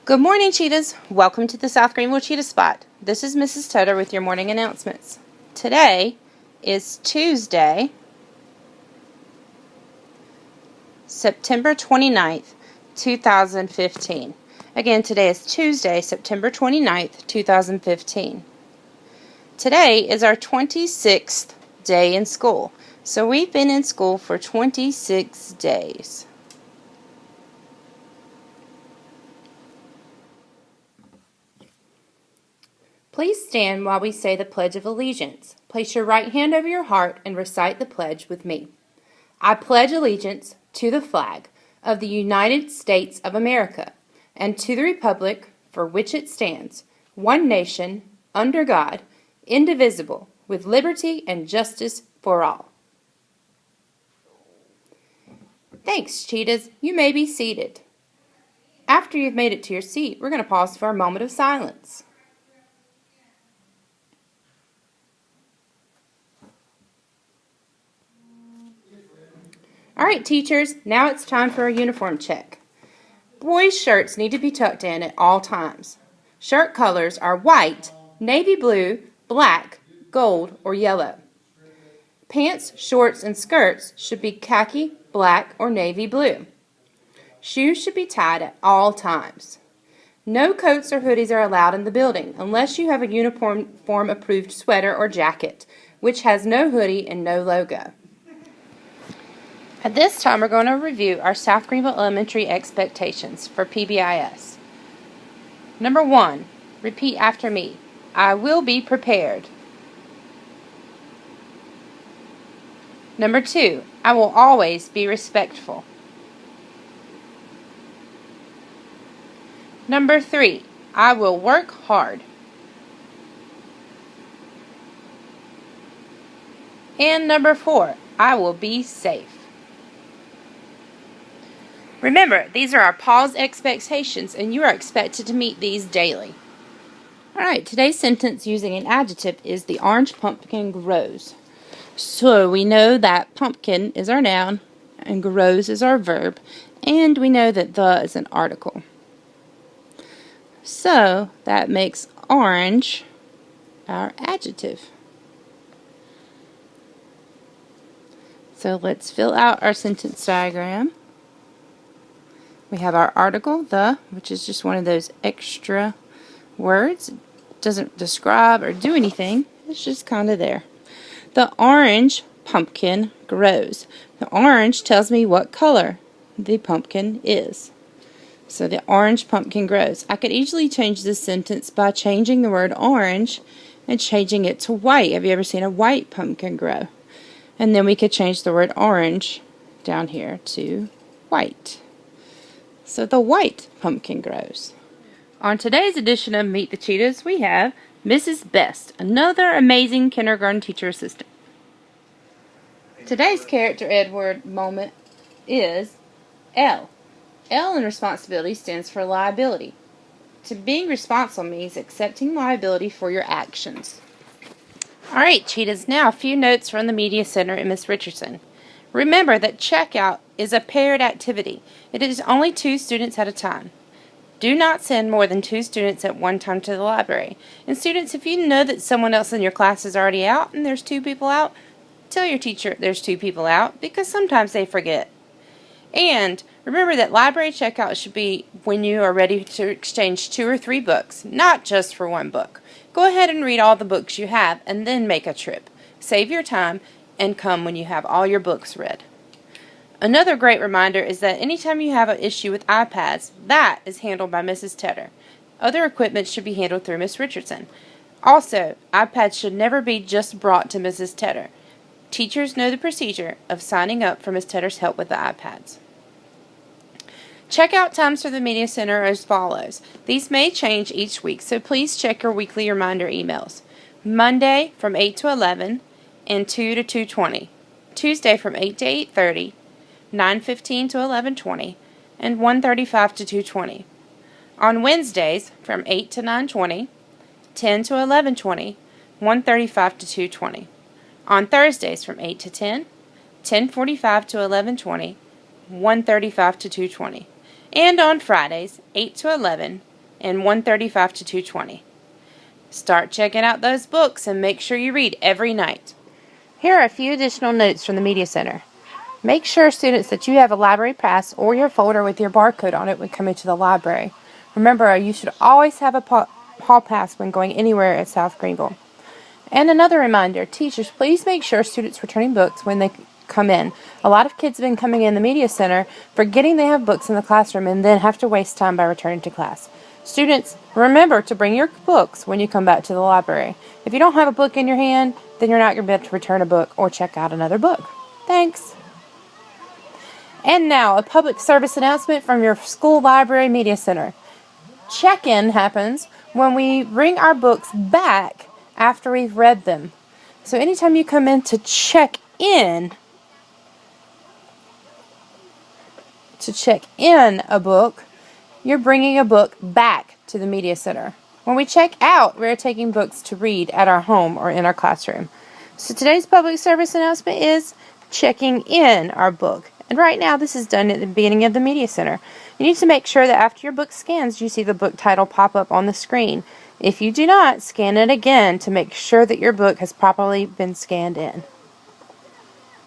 Good morning, Cheetahs. Welcome to the South Greenville Cheetah Spot. This is Mrs. Tedder with your morning announcements. Today is Tuesday, September 29th, 2015. Again, today is Tuesday, September 29th, 2015. Today is our 26th day in school. So we've been in school for 26 days. Please stand while we say the Pledge of Allegiance. Place your right hand over your heart and recite the pledge with me. I pledge allegiance to the flag of the United States of America and to the republic for which it stands, one nation, under God, indivisible, with liberty and justice for all. Thanks, Cheetahs. You may be seated. After you've made it to your seat, we're going to pause for a moment of silence. All right, teachers, now it's time for a uniform check. Boys' shirts need to be tucked in at all times. Shirt colors are white, navy blue, black, gold, or yellow. Pants, shorts, and skirts should be khaki, black, or navy blue. Shoes should be tied at all times. No coats or hoodies are allowed in the building unless you have a uniform-approved sweater or jacket, which has no hoodie and no logo. At this time, we're going to review our South Greenville Elementary expectations for PBIS. Number 1, repeat after me. I will be prepared. Number 2, I will always be respectful. Number 3, I will work hard. And number 4, I will be safe. Remember, these are our pause expectations, and you are expected to meet these daily. Alright, today's sentence using an adjective is the orange pumpkin grows. So we know that pumpkin is our noun, and grows is our verb, and we know that the is an article. So that makes orange our adjective. So let's fill out our sentence diagram. We have our article, the, which is just one of those extra words. It doesn't describe or do anything. It's just kind of there. The orange pumpkin grows. The orange tells me what color the pumpkin is. So the orange pumpkin grows. I could easily change this sentence by changing the word orange and changing it to white. Have you ever seen a white pumpkin grow? And then we could change the word orange down here to white. So the white pumpkin grows. On today's edition of Meet the Cheetahs, we have Mrs. Best, another amazing kindergarten teacher assistant. Today's character Edward moment is L. L in responsibility stands for liability. To being responsible means accepting liability for your actions. Alright, Cheetahs, now a few notes from the Media Center and Miss Richardson. Remember that checkout is a paired activity. It is only 2 students at a time. Do not send more than 2 students at one time to the library. And students, if you know that someone else in your class is already out and there's 2 people out, tell your teacher there's 2 people out because sometimes they forget. And remember that library checkout should be when you are ready to exchange 2 or 3 books, not just for 1 book. Go ahead and read all the books you have and then make a trip. Save your time and come when you have all your books read. Another great reminder is that anytime you have an issue with iPads, that is handled by Mrs. Tedder. Other equipment should be handled through Miss Richardson. Also, iPads should never be just brought to Mrs. Tedder. Teachers know the procedure of signing up for Miss Tedder's help with the iPads. Checkout times for the Media Center are as follows. These may change each week, so please check your weekly reminder emails. Monday from 8 to 11 and 2 to 2:20. Tuesday from 8 to 8:30, 9:15 to 11:20, and 1:35 to 2:20. On Wednesdays from 8 to 9:20, 10 to 11:20, 1:35 to 2:20. On Thursdays from 8 to 10, 10:45 to 11:20, 1:35 to 2:20. And on Fridays, 8 to 11, in 135 to 220. Start checking out those books and make sure you read every night. Here are a few additional notes from the Media Center. Make sure, students, that you have a library pass or your folder with your barcode on it when coming to the library. Remember, you should always have a hall pass when going anywhere at South Greenville. And another reminder, teachers, please make sure students returning books when they come in. A lot of kids have been coming in the Media Center forgetting they have books in the classroom and then have to waste time by returning to class. Students, remember to bring your books when you come back to the library. If you don't have a book in your hand, then you're not going to be able to return a book or check out another book. Thanks. And now, a public service announcement from your school library Media Center. Check-in happens when we bring our books back after we've read them. So anytime you come in to check in a book, you're bringing a book back to the Media Center. When we check out, we're taking books to read at our home or in our classroom. So today's public service announcement is checking in our book. And right now, this is done at the beginning of the Media Center. You need to make sure that after your book scans, you see the book title pop up on the screen. If you do not, scan it again to make sure that your book has properly been scanned in.